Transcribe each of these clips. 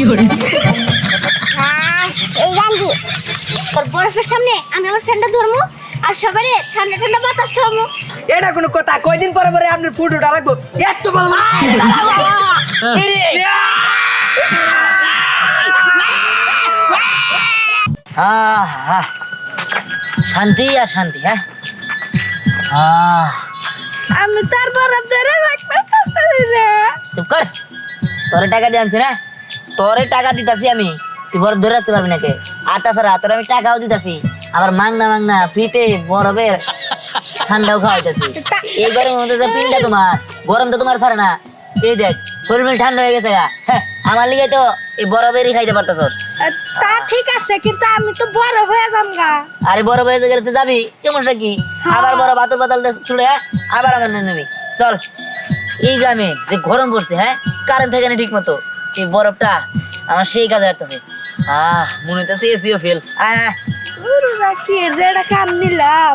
এই গান্ধী তোর বরফের সামনে আমি আমার ফ্রেন্ডটা ধরমু আর সবারে ঠান্ডা ঠান্ডা বাতাস খাওয়ামু। এটা কোনো কথা? কয়দিন পরে পরে আপনার ফুটুটা লাগবো, এত ভালো শান্তি আর শান্তি। হ্যাঁ আমি তার বরফ ধরে রাখতে পারছি না। চুপ কর, তোরে টাকা দিয়ে আনছি না, তোরে টাকা দিতাছি আমি, তুই বরফ ধরে রাখতে পারবি নাকি? আর তাছাড়া তোর আমি টাকাও দিতাছি, আবার মাংনা ফ্রিতে বরফের ঠান্ডাও খাওয়াইতেছি। এই গরমের মধ্যে যে পিনটা তোমার গরম তো তোমার ছাড়ে না, এই দেখ শরীর ঠান্ডা হয়ে গেছে। হ্যাঁ আমার লিগে তো এই বরফেরই খাইতে পারতেছস। তা ঠিক আছে, কিন্তু আমি তো বড় হয়ে যামগা। আরে বরফ হয়ে গেলে তো যাবি, সমস্যা কি? আবার বরফ বাতল বাতাল ছুড়ে আবার আমার নেবি। চল, এই গ্রামে যে গরম পড়ছে, হ্যাঁ কারেন্ট থাকে না ঠিক মতো, এই বরফটা আমার সেই কাজে লাগতেছে। মনে হইতেছে এসিও ফেল। কি রেডা কাম নিলাম,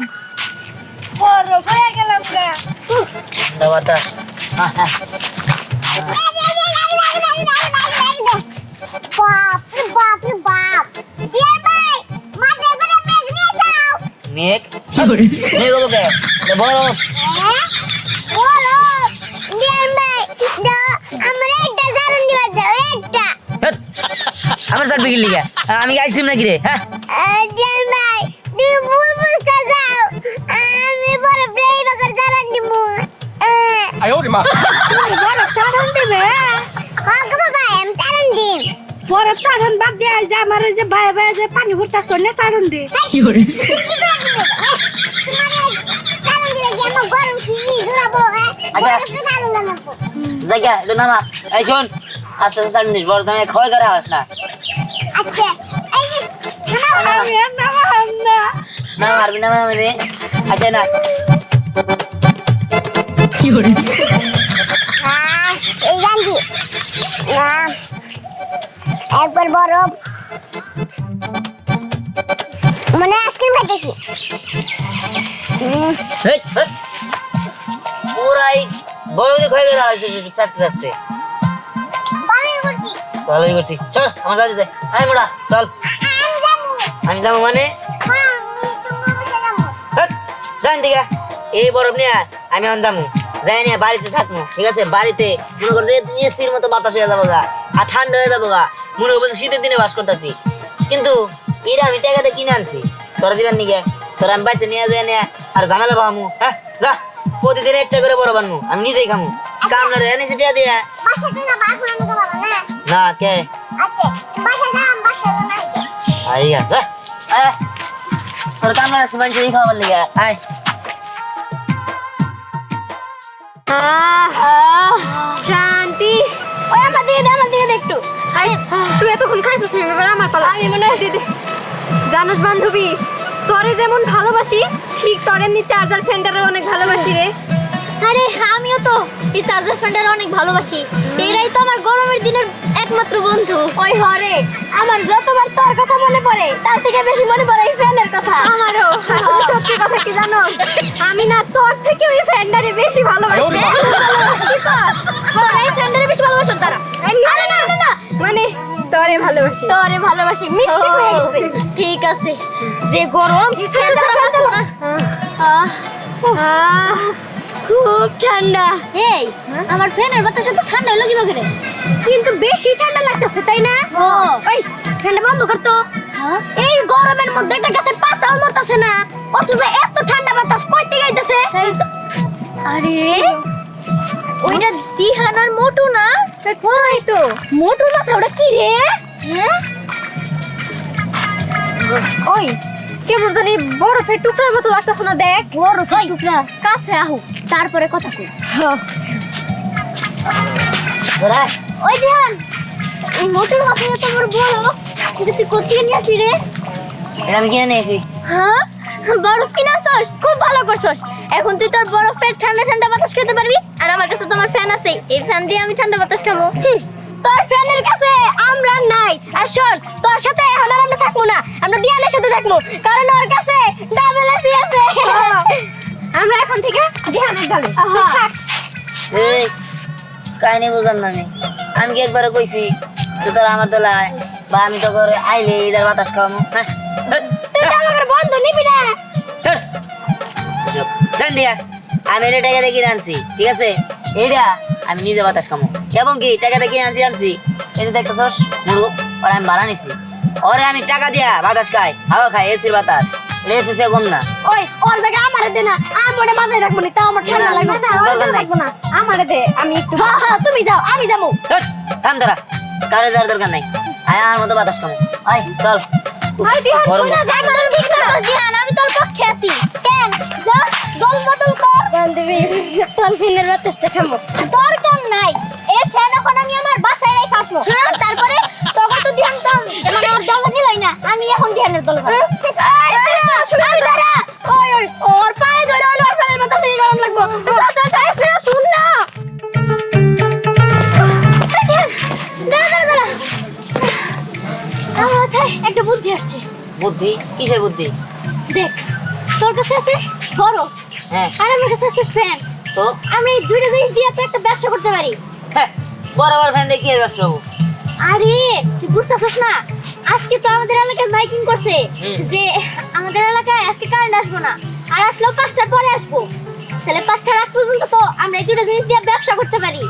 বরফ হয়ে গেলাম গা। ঠান্ডা বাতাস। মেঘ মেঘ হবো কে? বরফ। আমার স্যার বিকির লিগা আমি আইসক্রিম নাকি রে? হ্যাঁ বরফ সাধন বাদ দিয়ে যে আমার যে ভাই ভাই যে পানি ভরতা সন্ধ্যা সাধন দে। জায়গা একটু নামা। এই শোন, আস্তে আস্তে সামনে বড় দামে ক্ষয় করে আস না। আমি আর নামাম না। না মারবি না রে। আচ্ছা না এই গান্ধী একবার বরফ মানে আইসক্রিম খাইতেছি। পুরাই বড় ক্ষয় করে চাচ্ছে চাচ্ছে। ভালোই করছি, চল আমার দাদি যাই। আয় মোড়া চল। আমি যাবো মানে জান দিঘা এই বরফ নিয়ে আমি আনতাম, যাই নিয়ে বাড়িতে থাকবো। ঠিক আছে, বাড়িতে মনে করতে এসির মতো বাতাস হয়ে যাবো গা, আর ঠান্ডা হয়ে যাবো গা, মনে করবো শীতের দিনে বাস করতেছি। কিন্তু এরা আমি টাকাতে কিনে আনছি, তোরা দিবেন নিগে, তোরা আমি বাড়িতে নিয়ে যাই নিয়ে আর ঝামেলা পাবো। হ্যাঁ যা, প্রতিদিন একটা করে বরফ আনবো, আমি নিজেই খামু। কামলা রে এনেছি টিয়া দিয়া না কে আইয়া যা। তোর কামলা আছে মানুষ খাওয়াবার লিগে। আয় শান্তি। ওই আমার দিকে একটু। তুই এতক্ষণ খাইছিস আমার পালা। আমি মনে হয় দিদি জানোস বান্ধবী, তোরে যেমন ভালোবাসি ঠিক তোর এমনি চার্জার ফ্রেন্ডারও অনেক ভালোবাসি রে। আরে আমিও তো এই চার্জার ফ্রেন্ডার অনেক ভালোবাসি, এরাই তো আমার গরমের দিনের একমাত্র বন্ধু। ওই হরে আমার যতবার তোর কথা মনে পড়ে তার থেকে বেশি মনে পড়ে এই ফ্রেন্ডের কথা। আমারও আসলে সত্যি কথা কি জানো, আমি না তোর থেকে ওই ফ্রেন্ডারে বেশি ভালোবাসি। কি কস? তোর এই ফ্রেন্ডারে বেশি ভালোবাসো তারা? আরে না না না, মানে তোরে ভালোবাসি মিষ্টি হয়ে গেছে। ঠিক আছে, যে গরম খুব ঠান্ডা। এই আমার ফ্যানের বাতাসে তো ঠান্ডা লাগি বগরে, কিন্তু বেশি ঠান্ডা লাগতেছে তাই না? ওই ফ্যানটা বন্ধ কর তো। এই গরমের মধ্যে একটা গাছের পাতাও নড়তাছে না, অথচ এত ঠান্ডা বাতাস কই থেকে আইতাছে? আরে ওইটা দিহানার মোটু না? কই তো মোটু মাথা, ওটা কি রে? ওই কেমন জানি বরফের টুকরার মতো লাগতেছে না? দেখ বরফের টুকরা, কাছে আহু তারপরে কথা কই। ওই দিহান, এই মোটুর মাথা এত বড় বড়, কিন্তু তুই কোথেকে নিয়ে আসলি রে? এটা আমি কিনে নিয়েছি। হ্যাঁ বরফ কিনে আনছস, খুব ভালো করছস। এখন তুই তোর বরফের ঠান্ডা ঠান্ডা বাতাস খেতে পারবি, আর আমার কাছে তোমার ফ্যান আছে, এই ফ্যান দিয়ে আমি ঠান্ডা বাতাস খাবো। তোর ফ্যানের কাছে আমরা নাই। আর শোন, তোর সাথে এখন আর আমরা থাকবো না, আমরা দিয়ানের সাথে থাকবো, কারণ ওর কাছে ডাবল এসি আছে। আমরা এখন থেকে জিহানের দলে থাক। এই কাহিনী বুঝান না, আমি কি একবার কইছি তো তোরা আমার দোলায় বা আমি তো করে আইলে এটার বাতাস খাওয়ামু হ্যাঁ তুই তো আমাকে বন্ধ নিবি না। দেন দিয়া আমি এটা টাকা দিয়ে কিনে আনছি ঠিক আছে এইটা আমি নিজে বাতাস খামো এবং কি টাকা দিয়ে কিনে আনছি এটা দেখতেছস মুরুখ আর আমি ভাড়া নিছি ওরে আমি টাকা দিয়া বাতাস খাই হাওয়া খাই এসির বাতাস রেস এসে কম না ওই ওর জায়গা আমারে দে না, আমি ওটা মাথায় রাখবো না, তাও আমার ঠান্ডা লাগবে না। দরকার নাই। রাখবো না, আমারে দে, আমি একটু তুমি যাও, আমি যাবো। ধ্যাৎ, থাম তোরা কারো যাওয়ার দরকার নাই আয় আমার মতো বাতাস খামো আয় চল উফ, আই দিহান গরম শোনা যায় তোর বিচার কর দিহান, আমি তোর পক্ষে আছি। কেন যা দল বদল কর গান দিবি তোর ফিনের বাতাসটা খামো। দরকার নাই, এই ফ্যান এখন আমি আমার বাসায় রেখে আসবো। আর তারপরে তখন তো দিহান তো মানে ওর দল দিলই না, আমি এখন দিহানের দল যাব। ওই ওই ওর পায়ে ধরে ওর ফ্যানের বাতাস এই গরম লাগবো। শুন না দাঁড়া দাঁড়া দাঁড়া, আমার মাথায় একটা বুদ্ধি আসছে। বুদ্ধি কিসের বুদ্ধি দেখ তোর কাছে আছে ধরো হ্যাঁ আর আমার কাছে আছে ফ্যান, তো আমরা এই দুইটা জিনিস দিয়ে তো একটা ব্যবসা করতে পারি। হ্যাঁ বরাবর ফ্যান দিয়ে কি এর ব্যবসা হবো আরে তুই বুঝতেছস না, আজকে তো আমাদের এলাকায় মাইকিং করছে যে আমাদের এলাকায় আজকে কারেন্ট আসবো না, আর আসলেও 5টার পরে আসবো। তাহলে 5টার আগ পর্যন্ত তো আমরা এই দুইটা জিনিস দিয়ে ব্যবসা করতে পারি।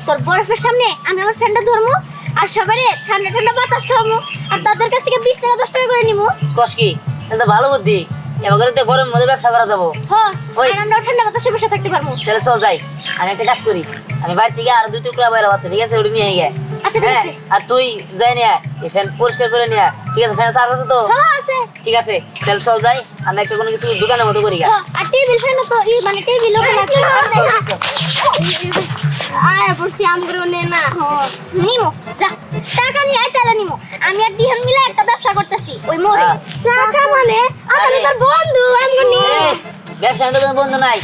তোর বরফের সামনে আমি আমার ফ্যানটা ধরবো আর সবারে ঠান্ডা ঠান্ডা বাতাস খাওয়াবো, আর তাদের কাছ থেকে 20 টাকা 10 টাকা করে নিবো। কস কি তাহলে তো ভালো বুদ্ধি এবার তো গরম মধ্যে ব্যবসা করা যাবো হ্যাঁ ওই। আর আমরা ঠান্ডা বাতাসে বসে থাকতে পারবো। তাহলে চল যাই আমি একটা কাজ করি আমি বাড়ি থেকে আর 2 টুকরা বাইরে আছে ঠিক আছে ওটা নিয়ে গে আচ্ছা, ঠিক আছে। আর তুই যাই নিয়ে এই ফ্যান পরিষ্কার করে নিয়ে ঠিক আছে ফ্যান চার্জ আছে তো হ্যাঁ আছে। ঠিক আছে তাহলে চল যাই আমরা একটা কোনো কিছু দোকানের মতো করি গা হ্যাঁ, আর টেবিল ফ্যান তো মানে টেবিল ওখানে আছে। আয় পড়ছি আমগুলো নে না নিমো যা টাকা নিয়ে আয় তাহলে নিমো। আমি আর দিহান মিলে একটা ব্যবসা করতেছি ওই মোড়ে। টাকা মানে আমি তোর বন্ধু আমগো নিয়ে ব্যবসা তো কোনো বন্ধু নাই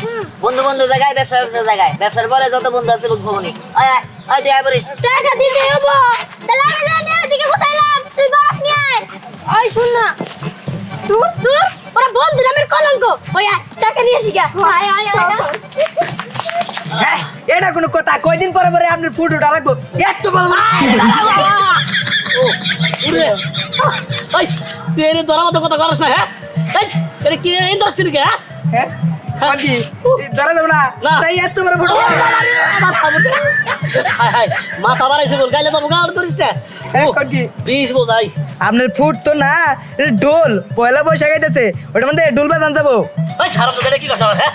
বন্ধু বন্ধু জায়গায় ব্যবসা ব্যবসা জায়গায় ব্যবসার পরে যত বন্ধু আছে ভবনি আয় আয় আয় তুই আয় পড়িস টাকা দিতে হবো। তাহলে আমি জানি ওদিকে বসাইলাম, তুই বরফ নিয়ে আয়। ওই শুন না দূর দূর ওরা বন্ধু নামের কলঙ্ক। ওই আয় টাকা নিয়ে আসি গা। আয় আয় আয় হ্যাঁ এটা কোনো কথা, কয়দিন পরে পরে আপনার ফুটোটা লাগবো এত বলবো না। উরে ওই তুই এর দরা মতো কথা করছ না হ্যাঁ এই এর কি এই দশ দিন কে হ্যাঁ হ্যাঁ কি ধরা যাবো না না। তাই এত বড় ফুটো হাই হাই মাথা বাড়াইছে বল গাইলে তো গাওয়ার করিস না হ্যাঁ, কোন কি? 20 বোঝাই আপনার ফুট তো না এটা ঢোল পয়লা বৈশাখ আইতেছে ওটার মধ্যে ঢোল বাজান যাবো। ওই খারাপ তো কি করছ হ্যাঁ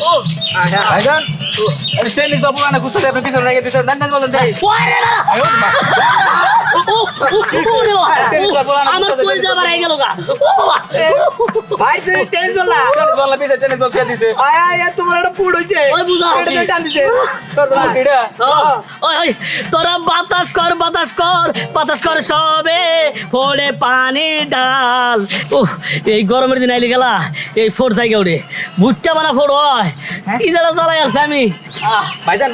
ও ভাইজান টেনিস বাবু আনা গুছাতে আপনি পিছনে রেখে দিয়েছেন দান দান বলেন দেই ওরে না আমার কই যাবার আই গেল গা ও বাবা ভাই তুই টেনিস বল না বল পিছে টেনিস বল খেয়ে দিছে আয় আয় এত বড় একটা ফুট হইছে ওই বুঝাও এটা তো টান দিছে কিডা ওই ওই তোরা বাতাস কর বাতাস কর সবে ফোড়ে পানি ডাল ও এই গরমের দিন আইলি গেলা এই ফোর জায়গা উড়ে ভুট্টা বানা ফোর হয় কি জ্বালা জ্বালাই আছে আমি ভাইজান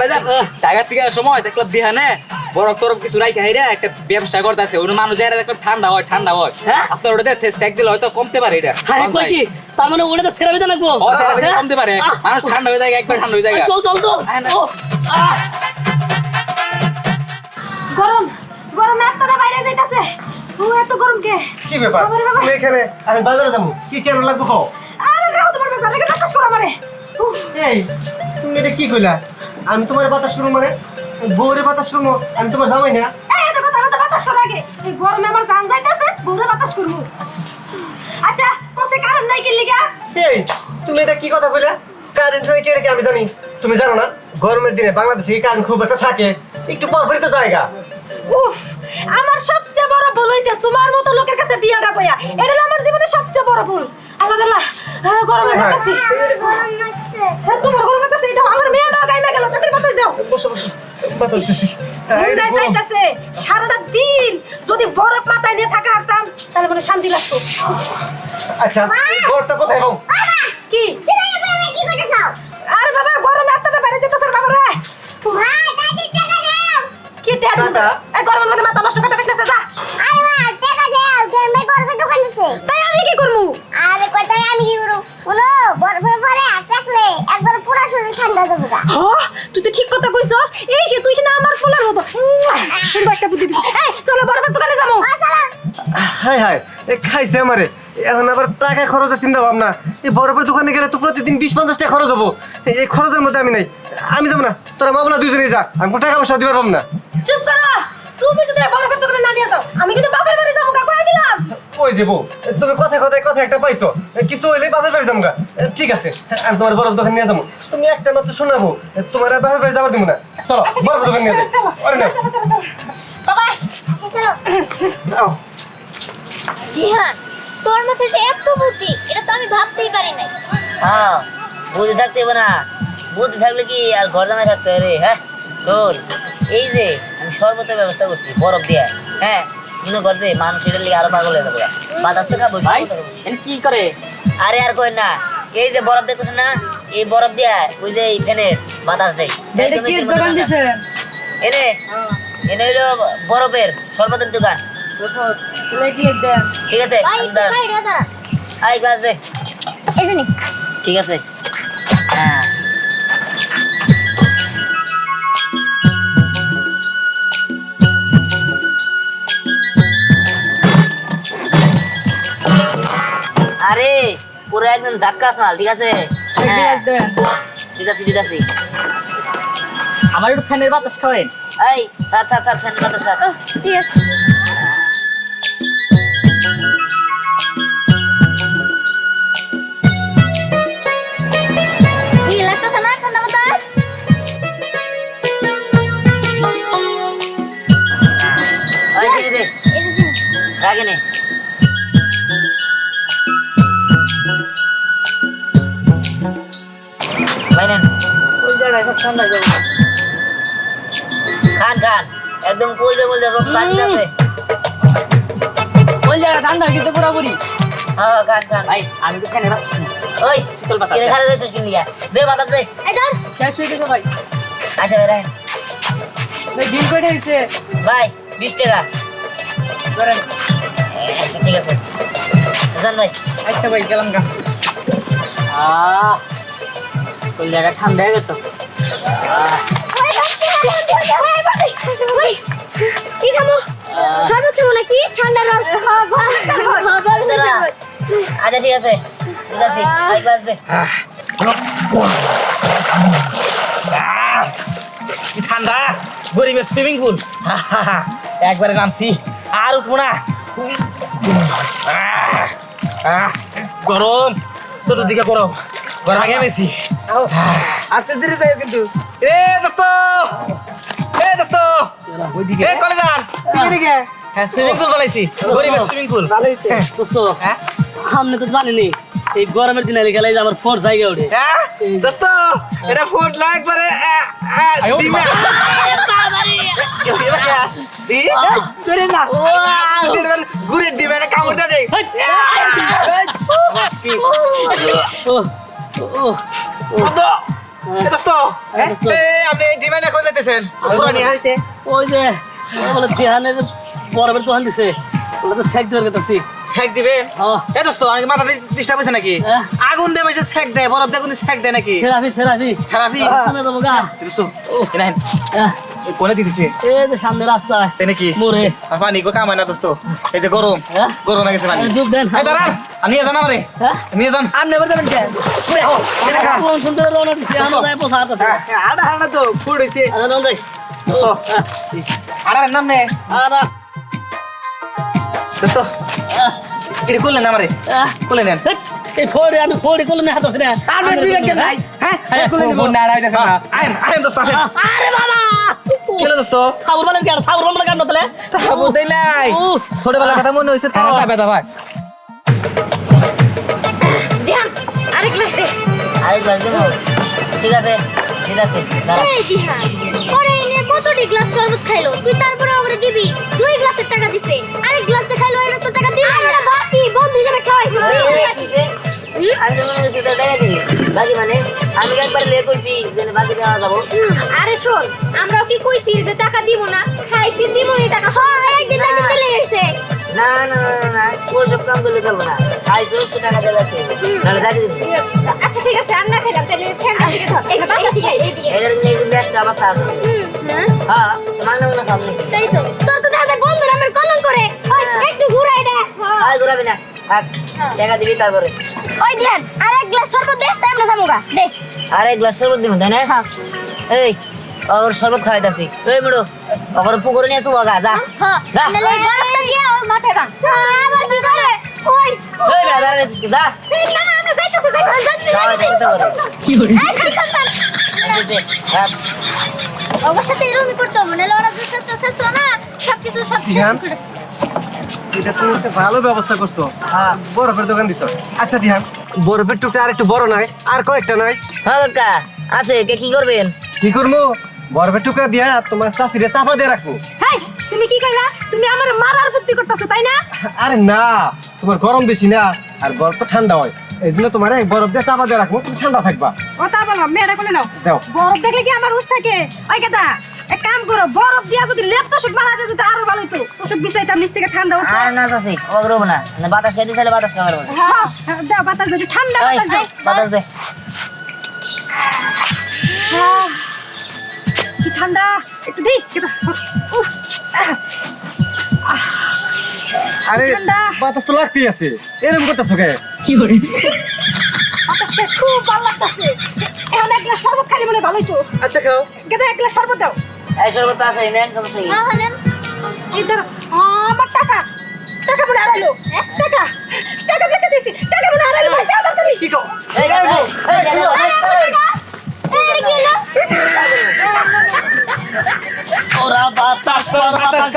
টাইগার থেকে সময় দেখলাম বিহানে বরফ টরফ কিছু রাইতে হাইরা একটা ব্যবসা করতেছে ওর মানুষ যারা দেখলাম ঠান্ডা হয় হ্যাঁ? আপনার ওটা সেক দিলে হয়তো কমতে পারে এটা হাই কই কি তার মানে ওটা তো থেরাপি লাগবো ও থেরাপি হ্যাঁ? কমতে পারে আহ, মানুষ ঠান্ডা হয়ে যায় একবার ঠান্ডা হয়ে যায় চল চল চল আয় না। ও, আহ, গরম গরম এতটা বাইরে যাইতাছে। ও এত গরম কে? কি ব্যাপার বাবারে বাবা। তুমি এখানে আমি বাজারে যাবো কি কেন লাগবো কও আরে রে তোমার বাজার লাগে বাতাস করা মারে। এই তুমি এটা কি কইলা আমি তোমার বাতাস করবো মানে বউরে বাতাস করবো আমি তোমার জামাই না এই এত কথা আমাদের বাতাস করা আগে। এই গরমে আমার জান যাইতাছে, বউরে বাতাস করব। আচ্ছা কোসে কারণ নাই কি লিগা? এই তুমি এটা কি কথা কইলা কারেন্ট হয় কি আমি জানি তুমি জানো না গরমের দিনে বাংলাদেশে কারেন্ট খুব একটা থাকে একটু পরপরই তো জায়গা উফ আমার সবচেয়ে বড় ভুল হইছে তোমার মতো লোকের কাছে বিয়াটা বইয়া। এটা হলো আমার জীবনের সবচেয়ে বড় ভুল। আল্লাহ আল্লাহ গরমে বাতাসি গরম লাগছে। তোমার গরম লাগছে এটা আমার মেয়েটা গাইমা গেল তাদের বাতাস দাও। বসো বসো বাতাস দিছি। এই মুন্ডায় দেখো, যাইতাছে সারাটা দিন যদি বরফ মাথায় নিয়ে থাকা হারতাম তাহলে মনে শান্তি লাগতো। আচ্ছা এই ঘরটা কোথায় পাবো কি কি করতে চাও? আরে বাবা গরম এতটা বাইরে যেতেছ বাবা রে। ভাই টাকা টাকা দাও। কি টাকা? টাকা? এই গরমের মধ্যে মাথা নষ্ট করতে কইতাছে যা। আরে মা টাকা দাও গরমে বরফের দোকান আছে। তাই আমি কি করমু? আরে কইতাই আমি কি করব? বলো বরফের পরে থাকলে একবার পুরো শরীর ঠান্ডা যাবে গা। হ্যাঁ তুই তো ঠিক কথা কইছস। এই সে তুই না আমার ফুলার মতো। তুমি একটা বুদ্ধি দিছিস। এই চলো হাই হাই খাইছে আমারে এখন আবার টাকা খরচের চিন্তা ভাবনা এই বরফের দোকানে গেলে তো প্রতিদিন 20-50 টাকা খরচ হবো এই খরচের মধ্যে আমি নাই আমি যাবো না তোরা মা বোনা দুজনেই যা আমি কোনো টাকা পয়সা দিতে পারবো না চুপ করো তুমি যদি বরফের দোকানে না নিয়ে যাও আমি কিন্তু বাপের বাড়ি যাবো কাকু দিলাম ওই দেবো তুমি কথা একটা পাইছো কিছু হইলে বাপের বাড়ি যাবো গা। ঠিক আছে আমি তোমার বরফ দোকান নিয়ে যাবো তুমি একটা মাত্র শোনাবো তোমার আর বাপের বাড়ি যাবার দিব না চলো বরফ দোকান নিয়ে যাই আরে না চলো বাবা চলো আও দিহান তোর মধ্যে যে এত বুদ্ধি এটা তো আমি ভাবতেই পারি নাই হ্যাঁ বুদ্ধি থাকতে হবে না বুদ্ধি থাকলে কি আর ঘর জামাই থাকতে হবে রে হ্যাঁ শোন এই যে আমি শরবতের ব্যবস্থা করছি বরফ দিয়ে হ্যাঁ মনে করছে মানুষ এটার লিগে আরো পাগল হয়ে যাবে বাতাস তো খাবো ভাই শরবত খাবো। এন কি করে আরে আর কই না এই যে বরফ দেখতেছেন না এই বরফ দিয়া ওই যে এই ফ্যানের বাতাস দেয় একদম এসির মতো ঠান্ডা। এনে এনে হইলো বরফের শরবতের দোকান ঠিক আছে ভাই আমি দাঁড়ান। সাইড হয়ে দাঁড়া আই গ্লাস দে এই যে নে। ঠিক আছে হ্যাঁ আরে পুরো একদম ধাক্কাস মাল ঠিক আছে হ্যাঁ ঠিক আছে ঠিক আছে আমার একটু ফ্যানের বাতাস খাওয়েন এই স্যার স্যার স্যার ফ্যান কথা স্যার ওহ, ঠিক আছে কি লাগতেছে না ঠান্ডা বাতাস ওই কিনে দে এই যে নে। রাগে নে ভাই নেন ওই জায়গায় সব ঠান্ডা যাবে খান খান একদম বলতে বলতে সব কাজ আছে ওই জায়গা ঠান্ডা কিন্তু পুরোপুরি হ্যাঁ খান খান ভাই আমি তো ফ্যানে রাখছি না। ওই শীতল বাতাস কিনে খারে রয়েছিস কিনে গিয়া দে বাতাস দে এই ধর শেষ হয়ে গেছে ভাই আচ্ছা ভাই রাখেন ভাই বিল কয়টা হয়েছে ভাই 20 টাকা করেন আচ্ছা ঠিক আছে জান ভাই আচ্ছা ভাই গেলাম গা ওই জায়গা ঠান্ডা হয়ে গেছে ওই বাচ্চা ওই বাচ্চা ওই কি খামো শরবত খামো নাকি ঠান্ডা রস হ্যাঁ শরবত আচ্ছা ঠিক আছে ঠিক আছে আই গ্লাস দে কি ঠান্ডা গরিবের সুইমিং পুল একবারে নামছি আর উঠবো না গরম তোর দিকে গরম গরম আগে বেশি আস্তে ধীরে যাই কিন্তু এ দোস্ত এ কলে যান এদিকে হ্যাঁ সুইমিং পুল বানাইছি গরিবের সুইমিং পুল ভালো হয়েছে দোস্ত হ্যাঁ আপনি তো জানেনি এই গরমের দিনে গেলে যে আমার ফোর জায়গা ওঠে হ্যাঁ দোস্ত এটা ফোট না একবারে দিমা করে না ঘুরে দিবে না কামড় দে দোস্ত আপনি ডিমে না কোন যেতেছেন হয়েছে ওই যে বলে বিহানে যে বরফের দোকান দিছে ওটা তো সেক দেওয়ার কথা শেক দিবেন হ্যাঁ। এ দোস্ত অনেক মাথা ডিস্টার্ব হয়েছে নাকি হ্যাঁ। আগুন দিয়ে মেশে শেক দেয় বরফ দিয়ে কোন শেক দেয় নাকি থেরাপি থেরাপি শুনে দেবো গা দোস্ত এনাহেন কোনে দিতেছে এই যে সামনে রাস্তায় তাই নাকি মোরে আর পানি গো কামায় না দোস্ত এই যে গরম হ্যাঁ? গরম লাগেছে পানি ডুব দেন এই দাঁড়ান নিয়ে যান আমারে হ্যাঁ নিয়ে যান আপনি এবার যাবেন কেন কোন সুন্দর রওনা দিচ্ছে আমার যায় পোষা আছে আড়া হানা তো ফুড হয়েছে আচ্ছা দম যাই আর নাম নে আর দোস্ত এটা করলেন আমারে করলেন নেন এই ফোড়ে আমি ফোড়ে করলে না হাত আছে না আমার দিকে কেন ভাই হ্যাঁ করলে নিবো। না রাইতেছে না আইন আইন দোস্ত আসেন আরে বাবা কেন দোস্ত ঠাকুর বলেন কেন ঠাকুর বলেন কেন তাহলে বুঝতেই নাই ছোটবেলার কথা মনে হয়েছে তো বেদা ভাই দিহান আরেক গ্লাস দে আই গ্লাস দেবো ঠিক আছে দাঁড়া এই দিহান পরে এনে কতটি গ্লাস শরবত খাইলো তুই তারপরে ওরে দিবি 2 গ্লাসের টাকা দিছে আরেক গ্লাস খাইলো এর তো টাকা দিবি না বাকি বন্ধু হিসেবে খাওয়াইছো আমি তো মনে করছি তো টাকা দিবি বাকি মানে আমি একবার লে কইছি যে বাকি দেওয়া যাবো আরে শোন আমরাও কি কইছি যে টাকা দিব না খাইছি দিব না টাকা সব একদিন টাকা চলে গেছে না না না না ওই সব কাম করলে চলবো না আই সমস্ত টাকা দেওয়া লাগছে নাহলে টাকা দিবি আচ্ছা ঠিক আছে আমরা খাইলাম তাহলে ফ্যানটা দিকে ধর এই বাতাস খাই এই দিকে এদের মিলে একটু ব্যস্ত আবার খাওয়া হ্যাঁ হ্যাঁ মাংনা মাংনা খাবো তাই তো তোর তো দাদা বন্ধুরা আমার কলঙ্ক করে একটু ঘুরাই দে থাক টাকা দিবি তারপরে ওই দেন আর এক গ্লাস শরবত দে তাই আমরা যাবো গা দে আর এক গ্লাস শরবত দিব তাই না হ্যাঁ এই ওর শরবত খাওয়াইতাছি এই মুড়ো ওর পুকুরে নিয়ে আসবো গা যা হ্যাঁ যা। নালে গরমটা দিয়ে ওর মাথায় দাও আবার কি করে ওই এই না দাঁড়া রেছিস যা ঠিক না না আমরা যাইতেছি যাও, যাইতে হবে। কি করে এই খাইতাম রাত ওর সাথে এরকমই করতে হবে নালে ওরা যে চেষ্টা না সবকিছু সব শেষ দিহান? করে এটা তুমি একটা ভালো ব্যবস্থা করছো হ্যাঁ বরফের দোকান দিছো আচ্ছা দিহান বরফের টুকটা আর একটু বড় নয় আর কয়েকটা নয় হ্যাঁ কাকা আছে কে কি করবেন কি করবো বরফের টুকরা দিয়া তোমার চাষিরে চাপা দিয়ে রাখবো হেই তুমি কি কইলা তুমি আমার মারার বুদ্ধি করতেছো তাই না আরে না তোমার গরম বেশি না আর বরফ তো ঠান্ডা হয় এই জন্য তোমার বরফ দিয়ে চাপা দিয়ে রাখবো তুমি ঠান্ডা থাকবা কথা বলো মেয়েটা কোলে নাও দাও বরফ দেখলে কি আমার হুশ থাকে ওই কথা এক কাম করো বরফ দিয়া যদি লেপ তোষক বানা যায় যদি আরো ভালো হইতো তোষক বিছাইতাম নিচ থেকে ঠান্ডা উঠতো আর না চাষি অবাক রবো না বাতাস খাইতে চাইলে বাতাস খাবার বলে হ্যাঁ দাও বাতাস দাও একটু ঠান্ডা বাতাস দাও বাতাস দে আহ, কি ঠান্ডা একটু দি উফ আরে ঠান্ডা। বাতাস তো লাগতেই আছে এরকম করতেছো কে বাতাসটা খুব ভালো লাগতেছে এখন এক গ্লাস শরবত খালি মনে ভালোই তো আচ্ছা খাও গেদা এক গ্লাস শরবত দাও এই শরবত আছে নেন সমস্যা কি হ্যাঁ হলেন ইধর আমার টাকা টাকা মনে হারাইলো টাকা টাকা পেতে দিছি টাকা মনে হারাইলো ভাই দাও তাড়াতাড়ি কি কও এই এই এই কি হলো ওরা বাতাস কর বাতাস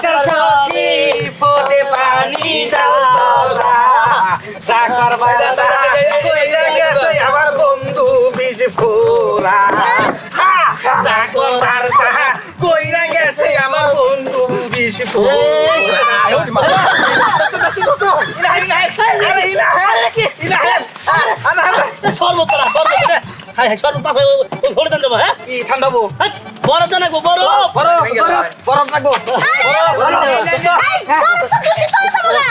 কর সখী ফোটে পানি ডালা টাকার বাজার কইরা গেছে আমার বন্ধু বীজ ফোরা টাকার বার্তা কইরা গেছে আমার বন্ধু বীজ ফোরা সর্বত করা সর্বত হ্যাঁ হ্যাঁ সর্বত পাশে ভরে দেন দেবো হ্যাঁ কি ঠান্ডাবো বরফ দেন বরফ বরফ বরফ বরফ লাগবো এই বরফ তো দূষিত হয়ে যাবো গা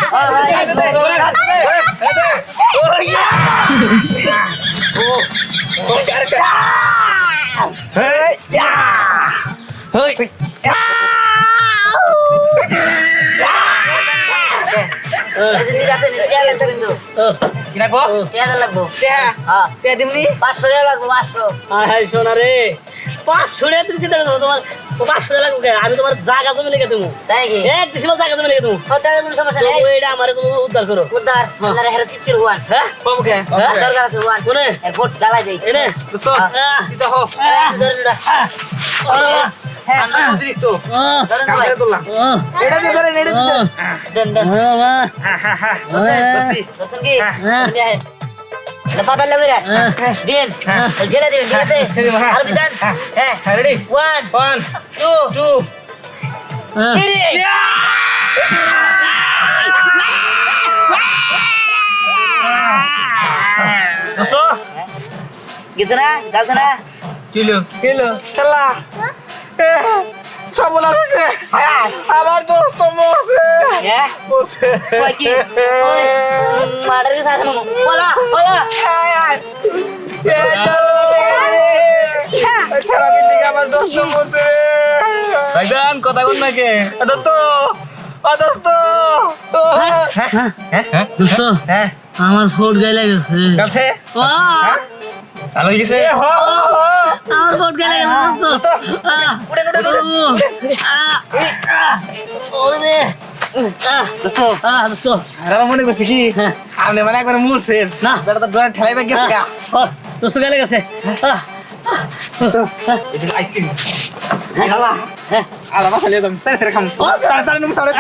কি রাখবো লাগবো টেহা হ্যাঁ টেহা দিমনি 500 টাকা লাগবো 500 হাই সোনা রে 500 টাকা তুমি চিন্তা করছো তোমার 500 টাকা লাগবে কেন? আমি তোমার জায়গা জমি লিখে দেবো তাই কি এক ডিসিমাল জায়গা জমি লিখে দেবো টাকা কোনো সমস্যা তো নেই এটা আমারে তুমি উদ্ধার করো উদ্ধার আপনারা হেরে সিকির হওয়ান হ্যাঁ বাবু কে হ্যাঁ? দরকার আছে হওয়ান কোনে ভোট ডালাই দেই এনে দোস্ত আহ, সিধা হো ঠান্ডা অতিরিক্ত কামড়ে দিলাম এটা দিয়ে ধরেন এটা দিয়ে ধরেন। দেন দেন দোস্তি দোস্তন কি না পাতা লাগবে রে দিন জেলে দিন ঠিক আছে আর বিজান হ্যাঁ রেডি 1 1 2 2 3 দোস্ত গেছে না গালছে না কিলো কিলো খেলা সব বলা হয়েছে আমার দোস্ত মরছে হ্যাঁ মরছে কই কি ওই মারার সাথে বলা বলা থেরাপির দিকে আমার দোস্ত মরছে ভাইজান কথা কোন নাকি দোস্ত ও দোস্ত দোস্ত হ্যাঁ আমার ফোট গাইলে গেছে কাছে আহ, ভালো হয়েছে এ হ আমার ফোট গাইলে গেছে দোস্ত আহ, ওরে দোস্ত দোস্ত আর মনে করছি কি আপনি মানে একবার মরছেন না। বেটা তো ড্রয়ার ঠেলাইবে গেছে গা দোস্ত গাইলে গেছে এদিকে আইসক্রিম খালা আলা মাথা লিয়ে দাম সাইরে খাম তাড়াতাড়ি নুম সাড়ে